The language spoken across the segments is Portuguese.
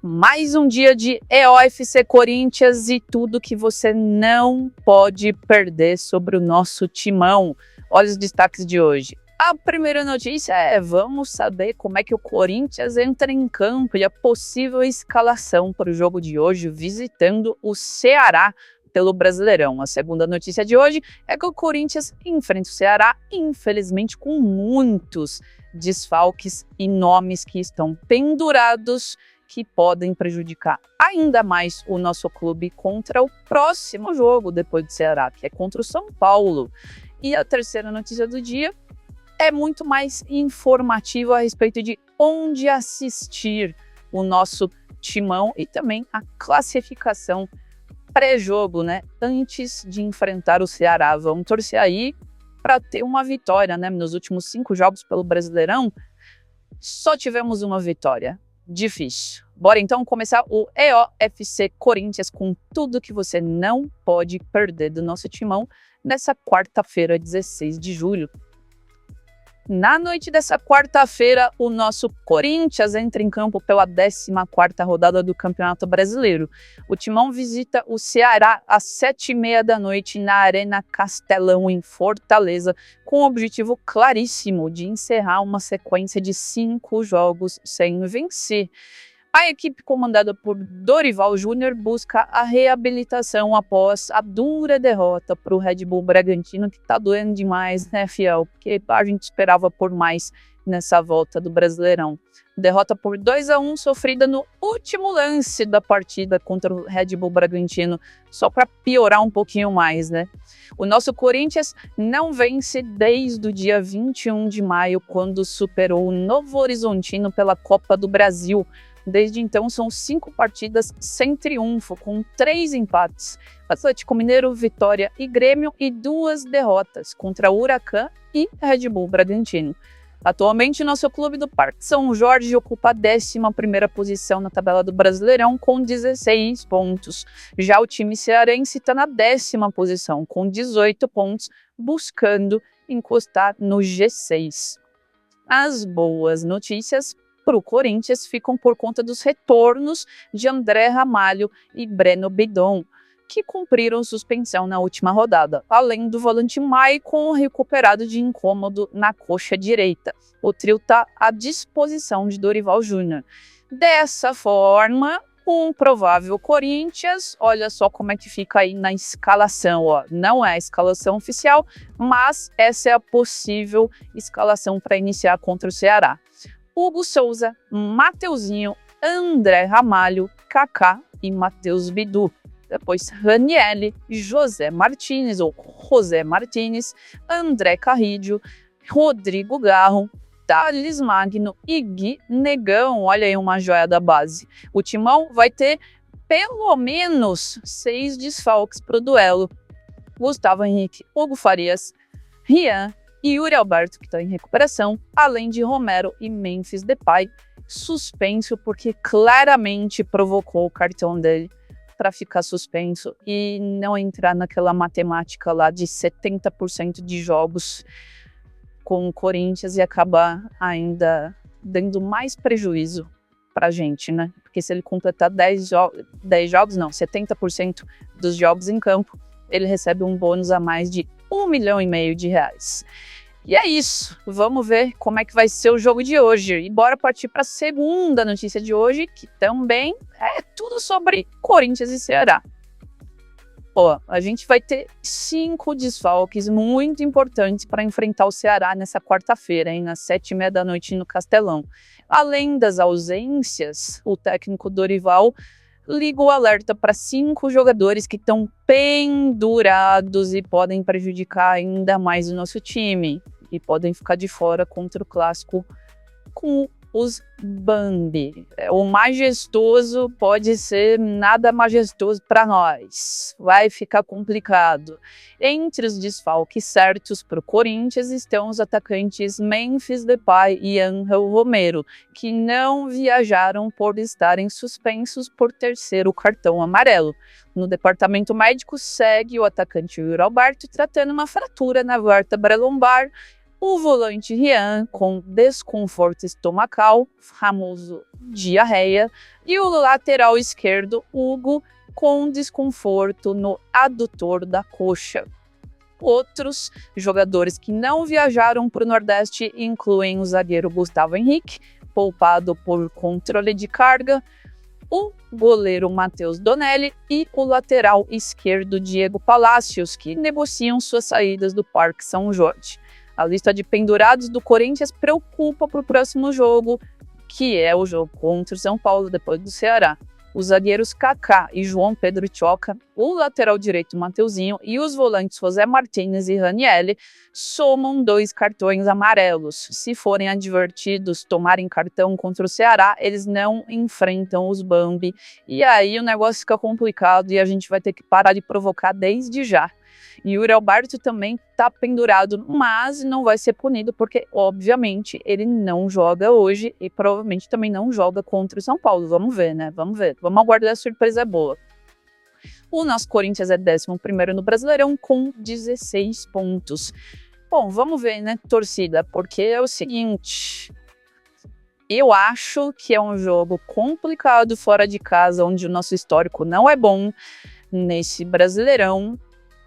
Mais um dia de EOFC Corinthians e tudo que você não pode perder sobre o nosso timão. Olha os destaques de hoje. A primeira notícia é: vamos saber como é que o Corinthians entra em campo e a possível escalação para o jogo de hoje, visitando o Ceará pelo Brasileirão. A segunda notícia de hoje é que o Corinthians enfrenta o Ceará, infelizmente, com muitos desfalques e nomes que estão pendurados, que podem prejudicar ainda mais o nosso clube contra o próximo jogo depois do Ceará, que é contra o São Paulo. E a terceira notícia do dia é muito mais informativa a respeito de onde assistir o nosso timão e também a classificação pré-jogo, né? Antes de enfrentar o Ceará. Vamos torcer aí para ter uma vitória, né? Nos últimos 5 jogos pelo Brasileirão, só tivemos uma vitória. Difícil. Bora então começar o EOFC Corinthians com tudo que você não pode perder do nosso timão nessa quarta-feira, 16 de julho. Na noite dessa quarta-feira, o nosso Corinthians entra em campo pela 14ª rodada do Campeonato Brasileiro. O timão visita o Ceará às 7h30 da noite na Arena Castelão, em Fortaleza, com o objetivo claríssimo de encerrar uma sequência de 5 jogos sem vencer. A equipe comandada por Dorival Júnior busca a reabilitação após a dura derrota para o Red Bull Bragantino, que tá doendo demais, né, fiel? Porque a gente esperava por mais nessa volta do Brasileirão. Derrota por 2-1, sofrida no último lance da partida contra o Red Bull Bragantino, só para piorar um pouquinho mais, né? O nosso Corinthians não vence desde o dia 21 de maio, quando superou o Novo Horizontino pela Copa do Brasil. Desde então, são 5 partidas sem triunfo, com 3 empates. Atlético Mineiro, Vitória e Grêmio, e 2 derrotas contra o Huracan e Red Bull Bragantino. Atualmente, nosso clube do Parque São Jorge ocupa a 11ª posição na tabela do Brasileirão, com 16 pontos. Já o time cearense está na 10ª posição, com 18 pontos, buscando encostar no G6. As boas notícias para o Corinthians ficam por conta dos retornos de André Ramalho e Breno Bidon, que cumpriram suspensão na última rodada, além do volante Maicon, recuperado de incômodo na coxa direita. O trio está à disposição de Dorival Júnior. Dessa forma, um provável Corinthians, olha só como é que fica aí na escalação, ó. Não é a escalação oficial, mas essa é a possível escalação para iniciar contra o Ceará. Hugo Souza, Mateuzinho, André Ramalho, Kaká e Matheus Bidu. Depois Ranieri, José Martinez ou José Martinez, André Carrillo, Rodrigo Garro, Thales Magno e Gui Negão. Olha aí uma joia da base. O timão vai ter pelo menos 6 desfalques para o duelo. Gustavo Henrique, Hugo Farias, Rian e Yuri Alberto, que está em recuperação, além de Romero e Memphis Depay, suspenso porque claramente provocou o cartão dele para ficar suspenso e não entrar naquela matemática lá de 70% de jogos com o Corinthians e acabar ainda dando mais prejuízo para a gente, né? Porque se ele completar 10 jogos, não, 70% dos jogos em campo, ele recebe um bônus a mais de R$1,5 milhão de reais. E é isso, vamos ver como é que vai ser o jogo de hoje. E bora partir para a segunda notícia de hoje, que também é tudo sobre Corinthians e Ceará. Ó, a gente vai ter 5 desfalques muito importantes para enfrentar o Ceará nessa quarta-feira, hein, às 7h30 da noite no Castelão. Além das ausências, o técnico Dorival liga o alerta para 5 jogadores que estão pendurados e podem prejudicar ainda mais o nosso time. E podem ficar de fora contra o clássico com os Bambi. O majestoso pode ser nada majestoso para nós. Vai ficar complicado. Entre os desfalques certos para o Corinthians estão os atacantes Memphis Depay e Ángel Romero, que não viajaram por estarem suspensos por terceiro cartão amarelo. No departamento médico segue o atacante Yuri Alberto tratando uma fratura na vértebra lombar O volante Rian com desconforto estomacal, famoso diarreia, e o lateral esquerdo Hugo com desconforto no adutor da coxa. Outros jogadores que não viajaram para o Nordeste incluem o zagueiro Gustavo Henrique, poupado por controle de carga, o goleiro Matheus Donelli e o lateral esquerdo Diego Palacios, que negociam suas saídas do Parque São Jorge. A lista de pendurados do Corinthians preocupa para o próximo jogo, que é o jogo contra o São Paulo, depois do Ceará. Os zagueiros Kaká e João Pedro Choca, o lateral direito Mateuzinho e os volantes José Martínez e Ranieri somam 2 cartões amarelos. Se forem advertidos tomarem cartão contra o Ceará, eles não enfrentam os Bambi. E aí o negócio fica complicado e a gente vai ter que parar de provocar desde já. E o Yuri Alberto também está pendurado, mas não vai ser punido porque, obviamente, ele não joga hoje e provavelmente também não joga contra o São Paulo. Vamos ver, né? Vamos ver. Vamos aguardar, a surpresa é boa. O nosso Corinthians é 11º no Brasileirão com 16 pontos. Bom, vamos ver, né, torcida? Porque é o seguinte... Eu acho que é um jogo complicado fora de casa, onde o nosso histórico não é bom nesse Brasileirão.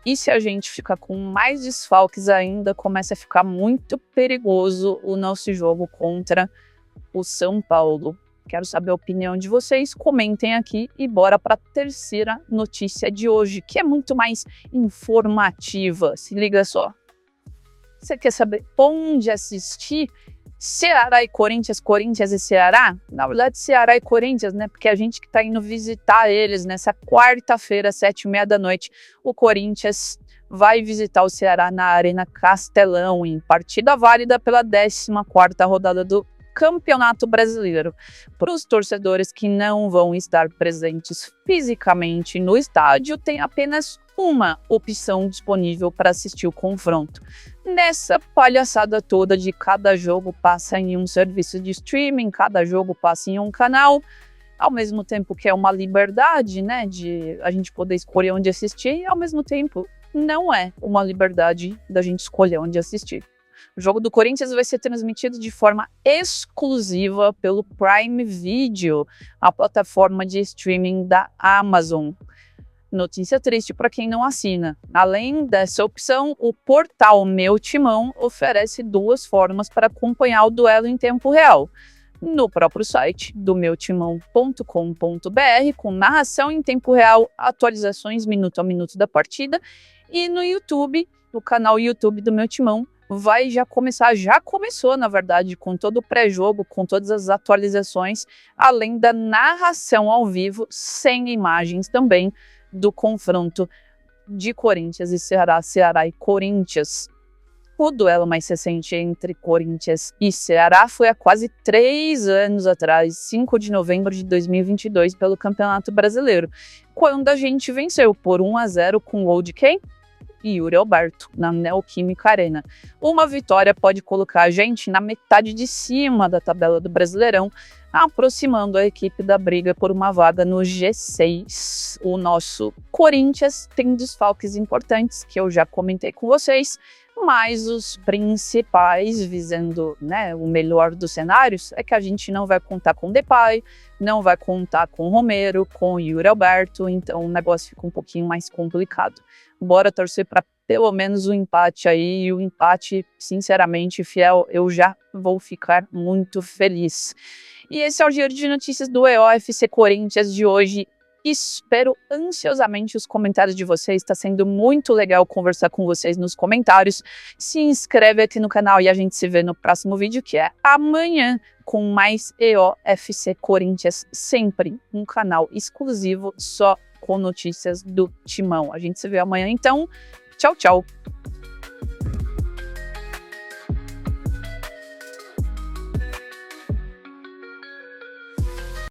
E se a gente ficar com mais desfalques ainda, começa a ficar muito perigoso o nosso jogo contra o São Paulo. Quero saber a opinião de vocês, comentem aqui e bora para a terceira notícia de hoje, que é muito mais informativa. Se liga só. Você quer saber onde assistir? Ceará e Corinthians, Corinthians e Ceará? Na verdade, Ceará e Corinthians, né? Porque a gente que tá indo visitar eles nessa quarta-feira, 7h30 da noite, o Corinthians vai visitar o Ceará na Arena Castelão, em partida válida pela 14ª rodada do Campeonato Brasileiro. Para os torcedores que não vão estar presentes fisicamente no estádio, tem apenas uma opção disponível para assistir o confronto. Nessa palhaçada toda de cada jogo passa em um serviço de streaming, cada jogo passa em um canal, ao mesmo tempo que é uma liberdade, né, de a gente poder escolher onde assistir, e ao mesmo tempo não é uma liberdade da gente escolher onde assistir. O jogo do Corinthians vai ser transmitido de forma exclusiva pelo Prime Video, a plataforma de streaming da Amazon. Notícia triste para quem não assina. Além dessa opção, o portal Meu Timão oferece 2 formas para acompanhar o duelo em tempo real. No próprio site do meutimão.com.br, com narração em tempo real, atualizações minuto a minuto da partida, e no YouTube, no canal YouTube do Meu Timão, já começou, na verdade, com todo o pré-jogo, com todas as atualizações, além da narração ao vivo, sem imagens também, do confronto de Corinthians e Ceará, Ceará e Corinthians. O duelo mais recente entre Corinthians e Ceará foi há quase 3 anos atrás, 5 de novembro de 2022, pelo Campeonato Brasileiro, quando a gente venceu por 1-0 com o gol de quem? Yuri Alberto, na Neoquímica Arena. Uma vitória pode colocar a gente na metade de cima da tabela do Brasileirão, aproximando a equipe da briga por uma vaga no G6. O nosso Corinthians tem desfalques importantes, que eu já comentei com vocês, mas os principais, visando, né, o melhor dos cenários, é que a gente não vai contar com Depay, não vai contar com Romero, com Yuri Alberto, então o negócio fica um pouquinho mais complicado. Bora torcer para pelo menos um empate aí, e o empate, sinceramente, fiel, eu já vou ficar muito feliz. E esse é o Giro de Notícias do EOFC Corinthians de hoje. Espero ansiosamente os comentários de vocês, está sendo muito legal conversar com vocês nos comentários. Se inscreve aqui no canal e a gente se vê no próximo vídeo, que é amanhã, com mais EOFC Corinthians, sempre um canal exclusivo só com notícias do Timão. A gente se vê amanhã, então, tchau, tchau!